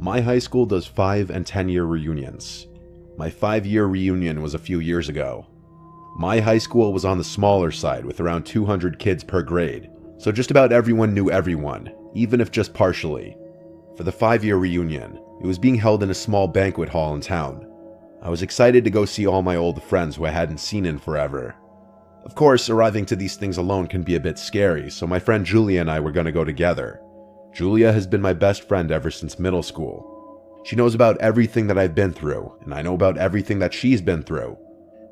My high school does 5 and 10-year reunions. My 5-year reunion was a few years ago. My high school was on the smaller side with around 200 kids per grade, so just about everyone knew everyone, even if just partially. For the 5-year reunion, it was being held in a small banquet hall in town. I was excited to go see all my old friends who I hadn't seen in forever. Of course, arriving to these things alone can be a bit scary, so my friend Julia and I were going to go together. Julia has been my best friend ever since middle school. She knows about everything that I've been through, and I know about everything that she's been through.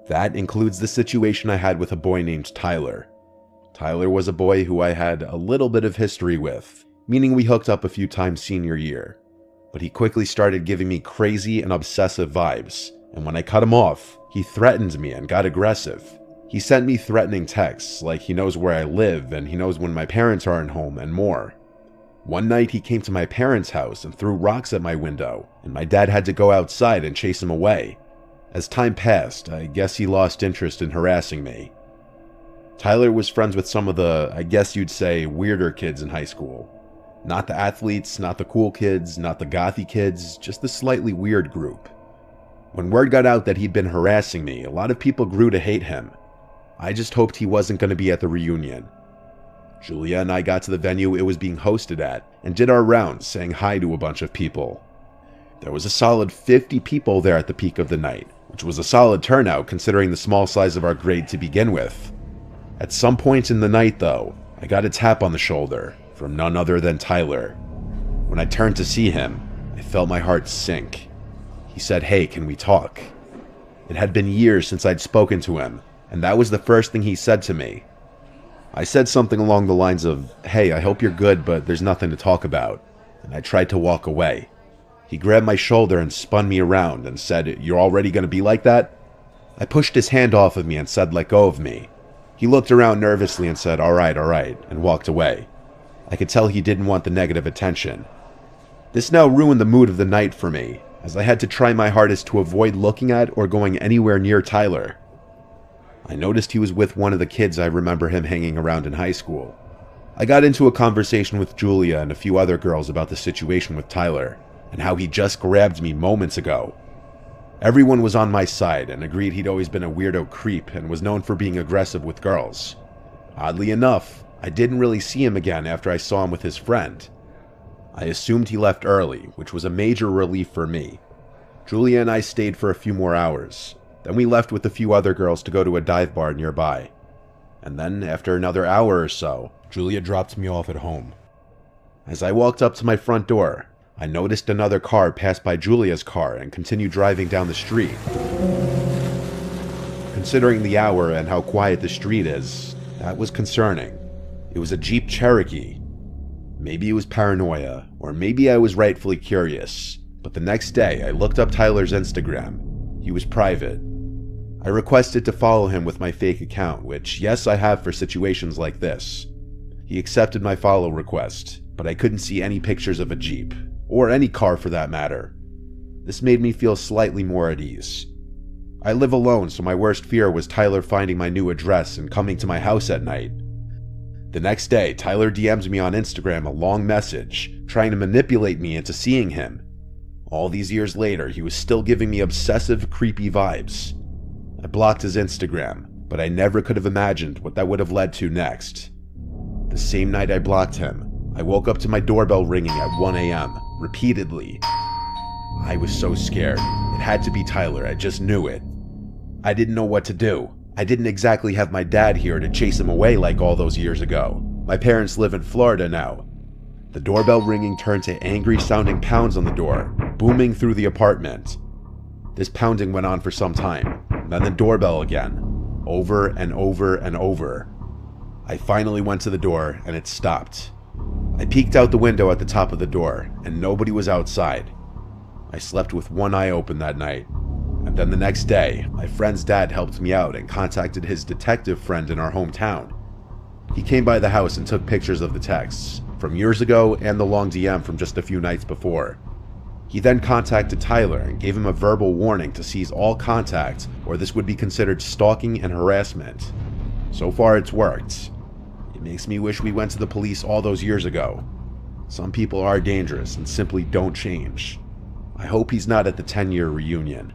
That includes the situation I had with a boy named Tyler. Tyler was a boy who I had a little bit of history with, meaning we hooked up a few times senior year. But he quickly started giving me crazy and obsessive vibes, and when I cut him off, he threatened me and got aggressive. He sent me threatening texts, like he knows where I live and he knows when my parents aren't home and more. One night he came to my parents' house and threw rocks at my window, and my dad had to go outside and chase him away. As time passed, I guess he lost interest in harassing me. Tyler was friends with some of the, I guess you'd say, weirder kids in high school. Not the athletes, not the cool kids, not the gothy kids, just the slightly weird group. When word got out that he'd been harassing me, a lot of people grew to hate him. I just hoped he wasn't going to be at the reunion. Julia and I got to the venue it was being hosted at and did our rounds, saying hi to a bunch of people. There was a solid 50 people there at the peak of the night, which was a solid turnout considering the small size of our grade to begin with. At some point in the night, though, I got a tap on the shoulder from none other than Tyler. When I turned to see him, I felt my heart sink. He said, "Hey, can we talk?" It had been years since I'd spoken to him, and that was the first thing he said to me. I said something along the lines of, "Hey, I hope you're good, but there's nothing to talk about," and I tried to walk away. He grabbed my shoulder and spun me around and said, "You're already going to be like that?" I pushed his hand off of me and said, "Let go of me." He looked around nervously and said, all right, and walked away. I could tell he didn't want the negative attention. This now ruined the mood of the night for me, as I had to try my hardest to avoid looking at or going anywhere near Tyler. I noticed he was with one of the kids I remember him hanging around in high school. I got into a conversation with Julia and a few other girls about the situation with Tyler, and how he just grabbed me moments ago. Everyone was on my side and agreed he'd always been a weirdo creep and was known for being aggressive with girls. Oddly enough, I didn't really see him again after I saw him with his friend. I assumed he left early, which was a major relief for me. Julia and I stayed for a few more hours. Then we left with a few other girls to go to a dive bar nearby. And then, after another hour or so, Julia dropped me off at home. As I walked up to my front door, I noticed another car pass by Julia's car and continue driving down the street. Considering the hour and how quiet the street is, that was concerning. It was a Jeep Cherokee. Maybe it was paranoia, or maybe I was rightfully curious, but the next day I looked up Tyler's Instagram. He was private. I requested to follow him with my fake account, which, yes, I have for situations like this. He accepted my follow request, but I couldn't see any pictures of a Jeep, or any car for that matter. This made me feel slightly more at ease. I live alone, so my worst fear was Tyler finding my new address and coming to my house at night. The next day, Tyler DM'd me on Instagram a long message, trying to manipulate me into seeing him. All these years later, he was still giving me obsessive, creepy vibes. I blocked his Instagram, but I never could have imagined what that would have led to next. The same night I blocked him, I woke up to my doorbell ringing at 1 a.m., repeatedly. I was so scared. It had to be Tyler, I just knew it. I didn't know what to do. I didn't exactly have my dad here to chase him away like all those years ago. My parents live in Florida now. The doorbell ringing turned to angry-sounding pounds on the door, booming through the apartment. This pounding went on for some time, then the doorbell again, over and over and over. I finally went to the door and it stopped. I peeked out the window at the top of the door, and nobody was outside. I slept with one eye open that night, and then the next day, my friend's dad helped me out and contacted his detective friend in our hometown. He came by the house and took pictures of the texts, from years ago and the long DM from just a few nights before. He then contacted Tyler and gave him a verbal warning to cease all contact, or this would be considered stalking and harassment. So far it's worked. It makes me wish we went to the police all those years ago. Some people are dangerous and simply don't change. I hope he's not at the 10-year reunion.